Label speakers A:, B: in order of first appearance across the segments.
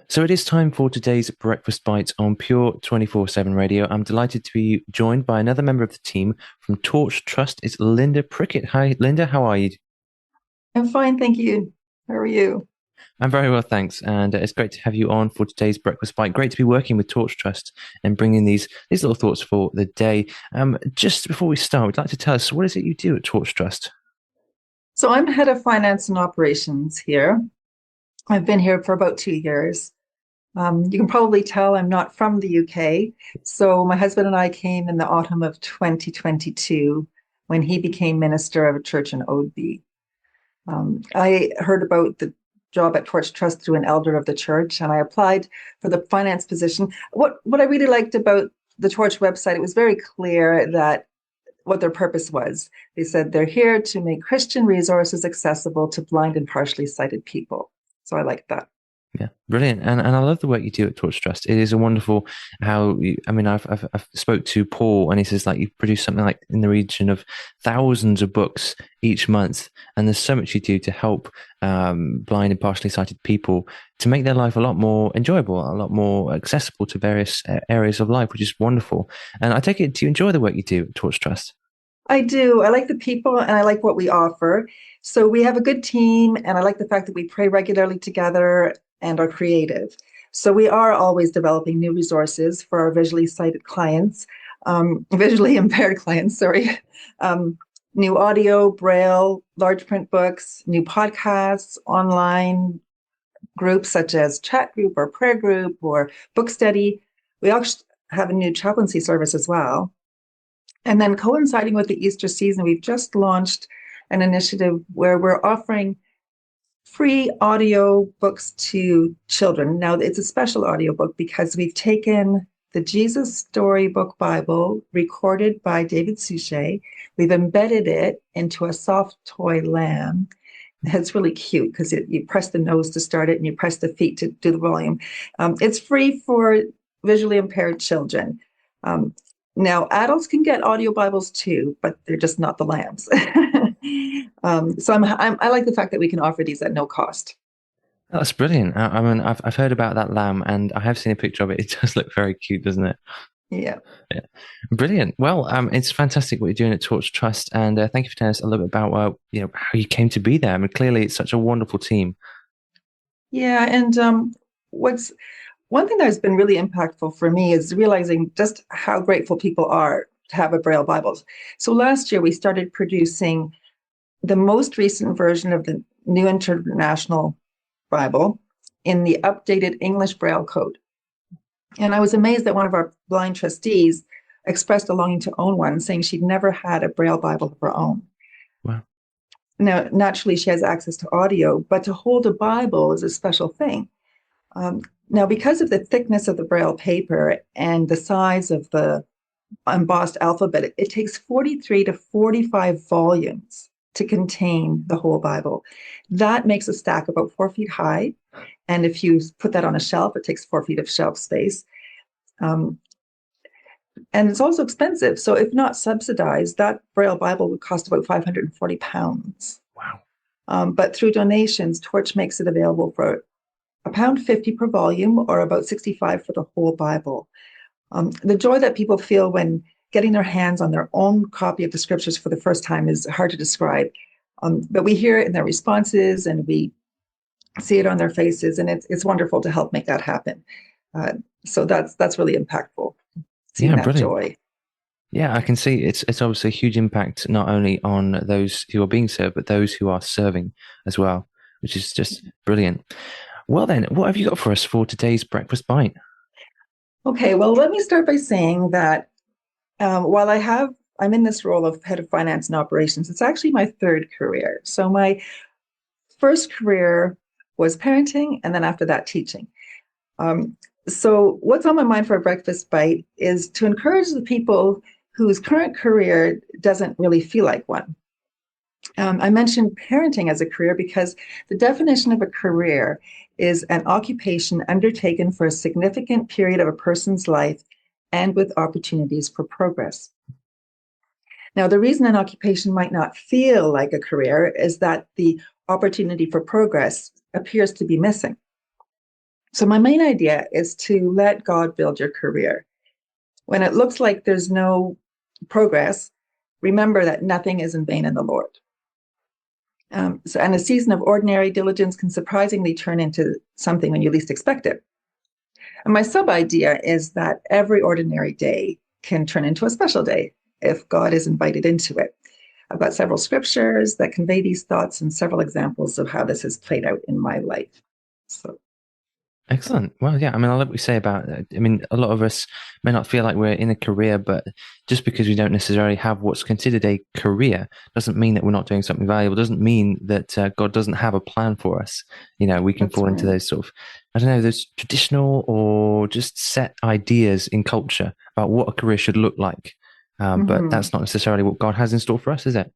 A: So it is time for today's Breakfast Bites on Pure 24/7 Radio. I'm delighted to be joined by another member of the team from Torch Trust. It's Linda Prickett. Hi, Linda. How are you?
B: I'm fine, thank you. How are you?
A: I'm very well, thanks. And it's great to have you on for today's Breakfast Bite. Great to be working with Torch Trust and bringing these little thoughts for the day. Just before we start, would you like to tell us what is it you do at Torch Trust?
B: So I'm head of finance and operations here. I've been here for about 2 years. You can probably tell I'm not from the UK. So my husband and I came in the autumn of 2022 when he became minister of a church in Oadby. I heard about the job at Torch Trust through an elder of the church, and I applied for the finance position. What I really liked about the Torch website, it was very clear that what their purpose was. They said they're here to make Christian resources accessible to blind and partially sighted people. So I like that.
A: Yeah, brilliant, and I love the work you do at Torch Trust. It is a wonderful how you, I mean I've spoke to Paul and he says like you produce something like in the region of thousands of books each month, and there's so much you do to help blind and partially sighted people to make their life a lot more enjoyable, a lot more accessible to various areas of life, which is wonderful. And I take it, do you enjoy the work you do at Torch Trust?
B: I do. I like the people and I like what we offer. So we have a good team, and I like the fact that we pray regularly together and are creative. So we are always developing new resources for our visually sighted clients, visually impaired clients, sorry. New audio, braille, large print books, new podcasts, online groups such as chat group or prayer group or book study. We actually have a new chaplaincy service as well. And then coinciding with the Easter season, we've just launched an initiative where we're offering free audio books to children. Now, it's a special audio book because we've taken the Jesus Storybook Bible recorded by David Suchet. We've embedded it into a soft toy lamb. It's really cute because you press the nose to start it and you press the feet to do the volume. It's free for visually impaired children. Um, Now, adults can get audio Bibles too, but they're just not the lambs. So I like the fact that we can offer these at no cost.
A: That's brilliant. I mean, I've heard about that lamb, and I have seen a picture of it. It does look very cute, doesn't it?
B: Yeah.
A: Yeah, brilliant. Well, it's fantastic what you're doing at Torch Trust, and thank you for telling us a little bit about how you came to be there. I mean, clearly it's such a wonderful team.
B: Yeah. And what's one thing that has been really impactful for me is realizing just how grateful people are to have a Braille Bible. So last year we started producing the most recent version of the New International Bible in the updated English Braille code. And I was amazed that one of our blind trustees expressed a longing to own one, saying she'd never had a Braille Bible of her own.
A: Wow.
B: Now, naturally, she has access to audio, but to hold a Bible is a special thing. Now, because of the thickness of the Braille paper and the size of the embossed alphabet, it takes 43 to 45 volumes to contain the whole Bible. That makes a stack about 4 feet high. And if you put that on a shelf, it takes 4 feet of shelf space. Um, and it's also expensive. So if not subsidized, that Braille Bible would cost about £540.
A: Wow.
B: But through donations, Torch makes it available for £1.50 per volume, or about 65 for the whole Bible. The joy that people feel when getting their hands on their own copy of the scriptures for the first time is hard to describe. But we hear it in their responses and we see it on their faces, and it's wonderful to help make that happen. So that's really impactful, seeing
A: Yeah,
B: that
A: brilliant.
B: joy.
A: Yeah, I can see it's obviously a huge impact not only on those who are being served, but those who are serving as well, which is just brilliant. Well, then, what have you got for us for today's breakfast bite?
B: Okay, well, let me start by saying that while I'm in this role of head of finance and operations, it's actually my third career. So my first career was parenting, and then after that, teaching. Um, so what's on my mind for a breakfast bite is to encourage the people whose current career doesn't really feel like one. I mentioned parenting as a career because the definition of a career is an occupation undertaken for a significant period of a person's life and with opportunities for progress. Now, the reason an occupation might not feel like a career is that the opportunity for progress appears to be missing. So my main idea is to let God build your career. When it looks like there's no progress, remember that nothing is in vain in the Lord. And a season of ordinary diligence can surprisingly turn into something when you least expect it. And my sub idea is that every ordinary day can turn into a special day if God is invited into it. I've got several scriptures that convey these thoughts and several examples of how this has played out in my life. So,
A: Excellent. Well, yeah, I mean, I love what you say about it. I mean, a lot of us may not feel like we're in a career, but just because we don't necessarily have what's considered a career doesn't mean that we're not doing something valuable, doesn't mean that God doesn't have a plan for us. We can
B: that's
A: fall into
B: right.
A: those sort of, I don't know, those traditional or just set ideas in culture about what a career should look like. But
B: Mm-hmm.
A: that's not necessarily what God has in store for us, is it?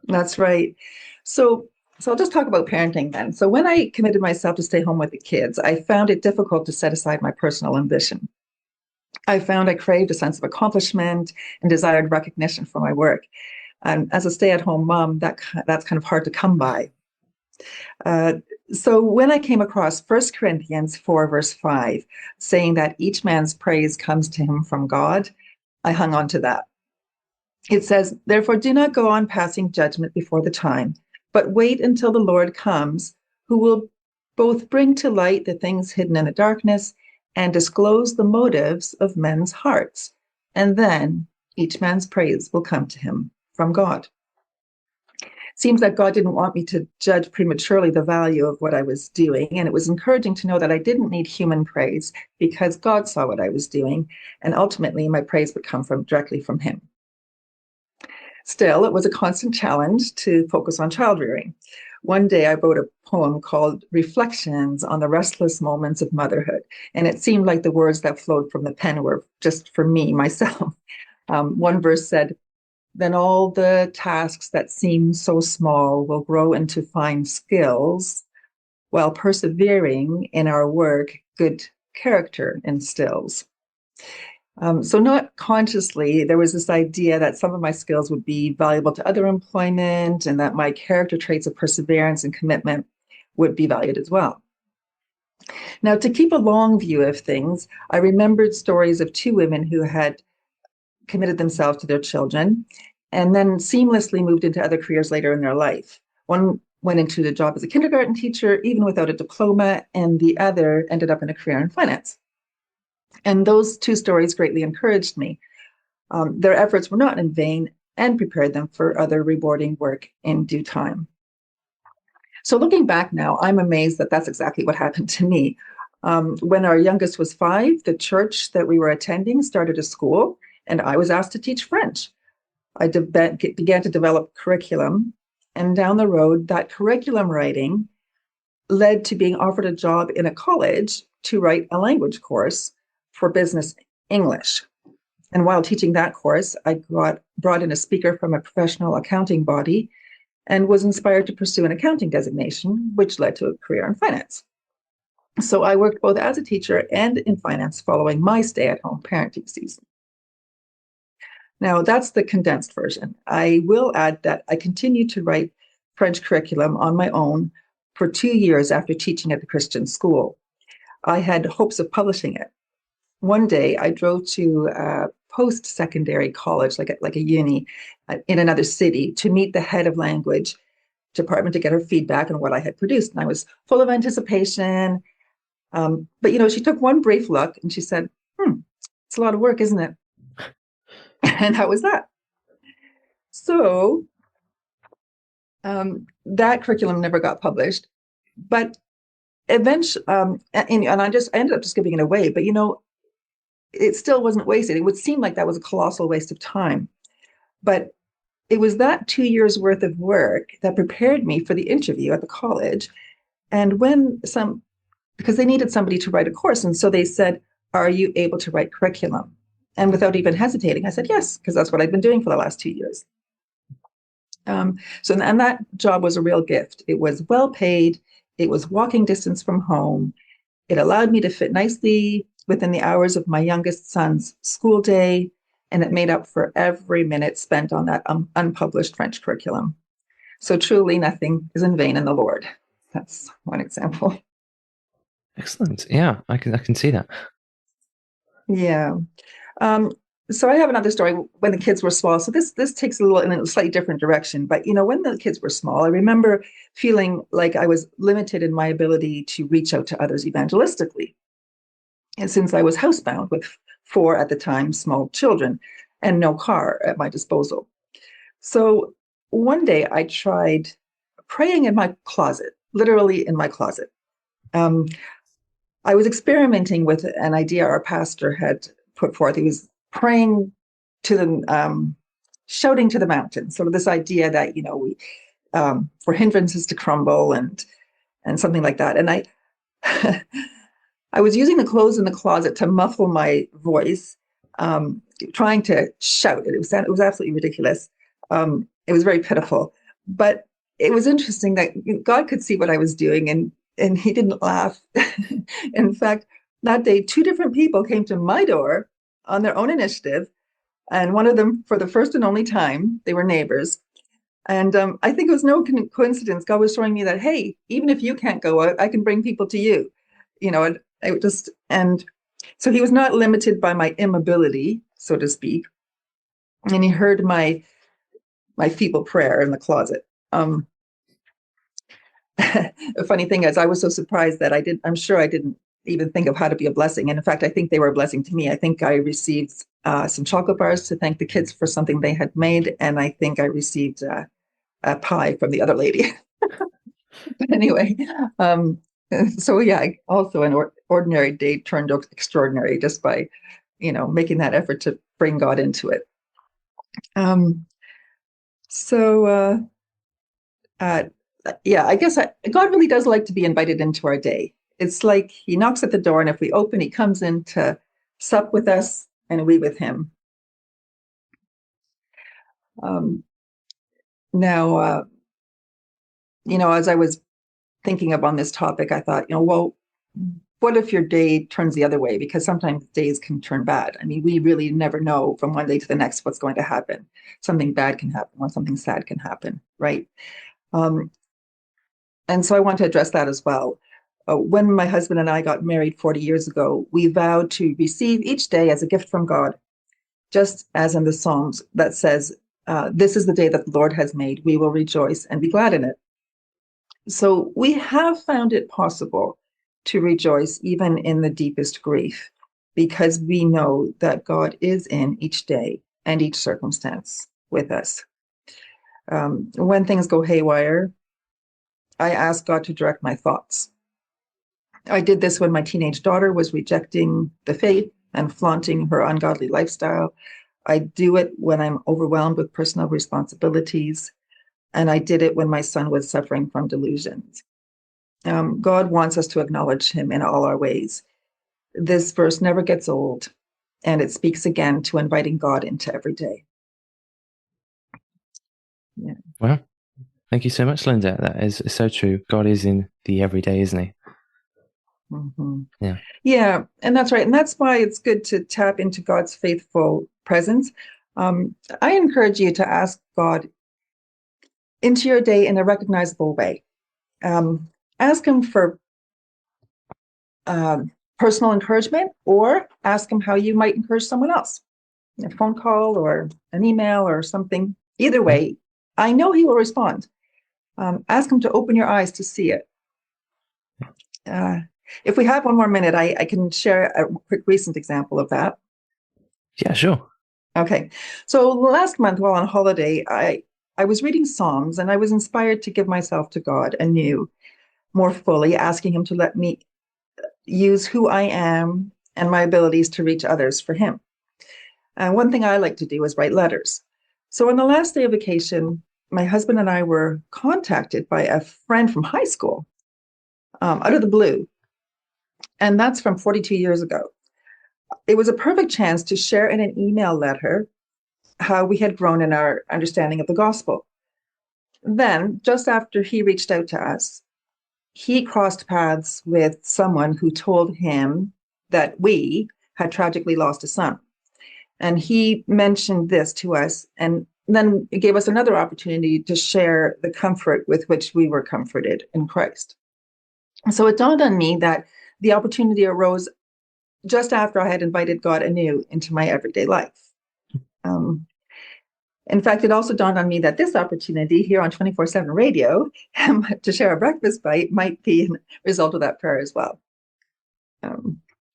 B: That's right. So, so I'll just talk about parenting then. So when I committed myself to stay home with the kids, I found it difficult to set aside my personal ambition. I found I craved a sense of accomplishment and desired recognition for my work. And as a stay-at-home mom, that's kind of hard to come by. Uh, so when I came across 1 Corinthians 4, verse 5, saying that each man's praise comes to him from God, I hung on to that. It says, therefore, do not go on passing judgment before the time, but wait until the Lord comes, who will both bring to light the things hidden in the darkness and disclose the motives of men's hearts. And then each man's praise will come to him from God. Seems that God didn't want me to judge prematurely the value of what I was doing. And it was encouraging to know that I didn't need human praise because God saw what I was doing. And ultimately, my praise would come directly from him. Still, it was a constant challenge to focus on child rearing. One day I wrote a poem called Reflections on the Restless Moments of Motherhood. And it seemed like the words that flowed from the pen were just for me, myself. One verse said, then all the tasks that seem so small will grow into fine skills, while persevering in our work, good character instills. So not consciously, there was this idea that some of my skills would be valuable to other employment and that my character traits of perseverance and commitment would be valued as well. Now, to keep a long view of things, I remembered stories of two women who had committed themselves to their children and then seamlessly moved into other careers later in their life. One went into the job as a kindergarten teacher, even without a diploma, and the other ended up in a career in finance. And those two stories greatly encouraged me. Their efforts were not in vain and prepared them for other rewarding work in due time. So looking back now, I'm amazed that that's exactly what happened to me. When our youngest was 5, the church that we were attending started a school, and I was asked to teach French. I began to develop curriculum, and down the road, that curriculum writing led to being offered a job in a college to write a language course for business English. And while teaching that course, I brought in a speaker from a professional accounting body and was inspired to pursue an accounting designation, which led to a career in finance. So I worked both as a teacher and in finance following my stay-at-home parenting season. Now, that's the condensed version. I will add that I continued to write French curriculum on my own for 2 years after teaching at the Christian school. I had hopes of publishing it. One day, I drove to a post-secondary college, like a uni, in another city to meet the head of language department to get her feedback on what I had produced. And I was full of anticipation. But, she took one brief look and she said, it's a lot of work, isn't it? And that was that. So that curriculum never got published, but eventually, and I ended up just giving it away. But it still wasn't wasted. It would seem like that was a colossal waste of time, but it was that 2 years worth of work that prepared me for the interview at the college. And because they needed somebody to write a course, and so they said, "Are you able to write curriculum?" And without even hesitating, I said yes, because that's what I've been doing for the last 2 years. And that job was a real gift. It was well paid. It was walking distance from home. It allowed me to fit nicely within the hours of my youngest son's school day, and it made up for every minute spent on that unpublished French curriculum. So truly nothing is in vain in the Lord. That's one example.
A: Excellent. Yeah, I can see that.
B: Yeah. Um, so I have another story when the kids were small. So this takes a little in a slightly different direction. But when the kids were small, I remember feeling like I was limited in my ability to reach out to others evangelistically. And since I was housebound with four at the time small children and no car at my disposal. So one day I tried praying in my closet, literally in my closet. Um, I was experimenting with an idea our pastor had put forth. He was praying to the, shouting to the mountains, sort of this idea that, we, for hindrances to crumble and something like that. And I, I was using the clothes in the closet to muffle my voice, trying to shout. It was absolutely ridiculous. It was very pitiful, but it was interesting that God could see what I was doing, and He didn't laugh. In fact, that day, two different people came to my door on their own initiative, and one of them, for the first and only time, they were neighbors. And I think it was no coincidence. God was showing me that, hey, even if you can't go out, I can bring people to you. And and so He was not limited by my immobility, so to speak. And He heard my feeble prayer in the closet. The funny thing is, I was so surprised that I'm sure I didn't even think of how to be a blessing. And in fact, I think they were a blessing to me. I think I received some chocolate bars to thank the kids for something they had made. And I think I received a pie from the other lady. But anyway, so yeah, also an ordinary day turned out extraordinary just by, making that effort to bring God into it. Um, so, uh, yeah, I guess God really does like to be invited into our day. It's like He knocks at the door, and if we open, He comes in to sup with us and we with Him. Um, now, as I was thinking of on this topic, I thought, well, what if your day turns the other way? Because sometimes days can turn bad. I mean, we really never know from one day to the next what's going to happen. Something bad can happen, or something sad can happen, right? Um, and so I want to address that as well. When my husband and I got married 40 years ago, we vowed to receive each day as a gift from God, just as in the Psalms that says, this is the day that the Lord has made. We will rejoice and be glad in it. So we have found it possible to rejoice even in the deepest grief because we know that God is in each day and each circumstance with us. When things go haywire, I ask God to direct my thoughts. I did this when my teenage daughter was rejecting the faith and flaunting her ungodly lifestyle. I do it when I'm overwhelmed with personal responsibilities. And I did it when my son was suffering from delusions. God wants us to acknowledge Him in all our ways. This verse never gets old, and it speaks again to inviting God into every day. Yeah.
A: Well, thank you so much, Linda. That is so true. God is in the everyday, isn't He?
B: Mm-hmm.
A: Yeah.
B: Yeah, and that's right. And that's why it's good to tap into God's faithful presence. I encourage you to ask God into your day in a recognizable way. Ask Him for personal encouragement, or ask Him how you might encourage someone else. A phone call or an email or something. Either
A: Yeah.
B: way, I know He will respond. Ask Him to open your eyes to see it. Uh, if we have one more minute, I can share a quick recent example of that.
A: Yeah, sure.
B: Okay. So last month while on holiday, I was reading Psalms and I was inspired to give myself to God anew, more fully, asking Him to let me use who I am and my abilities to reach others for Him. And one thing I like to do is write letters. So on the last day of vacation, my husband and I were contacted by a friend from high school, out of the blue. And that's from 42 years ago. It was a perfect chance to share in an email letter how we had grown in our understanding of the gospel. Then, just after he reached out to us, he crossed paths with someone who told him that we had tragically lost a son. And he mentioned this to us, and then it gave us another opportunity to share the comfort with which we were comforted in Christ. So it dawned on me that the opportunity arose just after I had invited God anew into my everyday life. In fact, it also dawned on me that this opportunity here on 24/7 radio to share a breakfast bite might be a result of that prayer as well.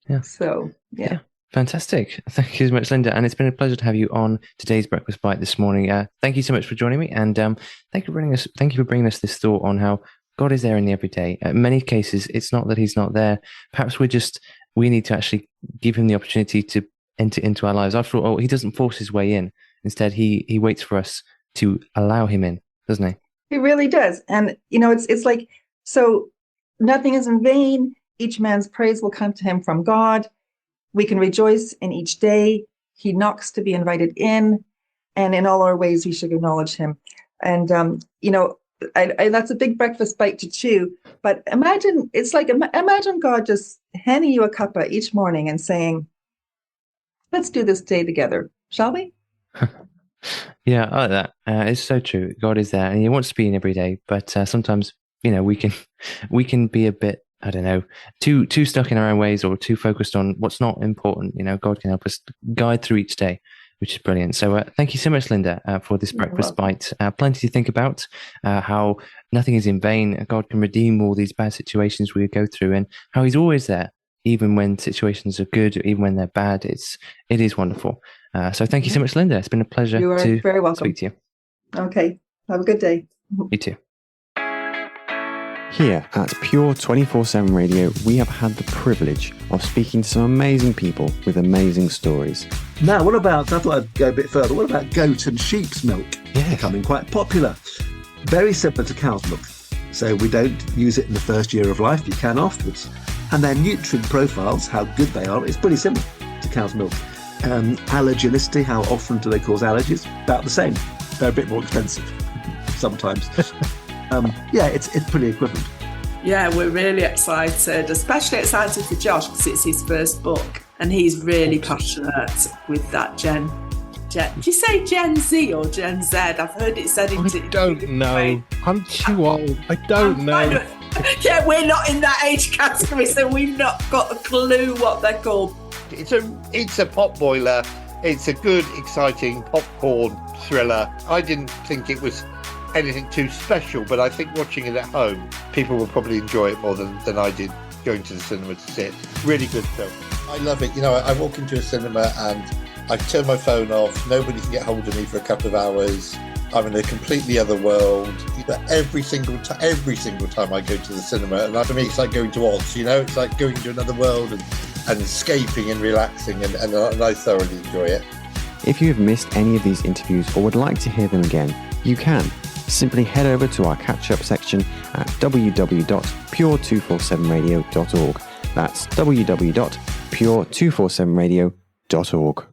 A: Yeah.
B: So, yeah.
A: Fantastic. Thank you so much, Linda. And it's been a pleasure to have you on today's Breakfast Bite this morning. Thank you so much for joining me. And thank you for bringing us this thought on how God is there in the everyday. In many cases, it's not that he's not there. Perhaps we need to actually give him the opportunity to enter into our lives. After all, he doesn't force his way in. Instead, he waits for us to allow him in, doesn't he?
B: He really does. And, it's like, so nothing is in vain. Each man's praise will come to him from God. We can rejoice in each day. He knocks to be invited in, and in all our ways we should acknowledge him. And that's a big breakfast bite to chew. But imagine God just handing you a cuppa each morning and saying, "Let's do this day together, shall we?"
A: Yeah, I like that. It's so true. God is there, and he wants to be in every day. But sometimes, we can be a bit, I don't know, too stuck in our own ways or too focused on what's not important. God can help us guide through each day, which is brilliant. So thank you so much, Linda, for this breakfast bite. Plenty to think about, how nothing is in vain. God can redeem all these bad situations we go through, and how he's always there, even when situations are good, even when they're bad. It is wonderful. So thank you so much, Linda. It's been a pleasure to
B: very welcome.
A: speak to you.
B: Okay. Have a good day.
A: You too.
C: Here at Pure 24/7 Radio, we have had the privilege of speaking to some amazing people with amazing stories.
D: Now, I thought I'd go a bit further. What about goat and sheep's milk?
C: Yeah.
D: Becoming quite popular. Very similar to cow's milk. So we don't use it in the first year of life, you can afterwards. And their nutrient profiles, how good they are, is pretty similar to cow's milk. Allergenicity, how often do they cause allergies? About the same. They're a bit more expensive sometimes. It's pretty equivalent.
E: Yeah, we're really excited, especially excited for Josh because it's his first book and he's really passionate with that Gen. Do you say Gen Z or Gen Z? I've heard it said in...
F: I don't know. I'm too old. I don't know.
E: Yeah, we're not in that age category, so we've not got a clue what they're called.
F: It's a pot boiler. It's a good, exciting popcorn thriller. I didn't think it was anything too special, but I think watching it at home, people will probably enjoy it more than I did going to the cinema to see it. Really good film. I love it. I walk into a cinema and I turn my phone off. Nobody can get hold of me for a couple of hours. I'm in a completely other world. Every single time I go to the cinema, and for me it's like going to Oz. It's like going to another world and escaping and relaxing, and I thoroughly enjoy it.
C: If you have missed any of these interviews or would like to hear them again, you can. Simply head over to our catch-up section at www.pure247radio.org. That's www.pure247radio.org.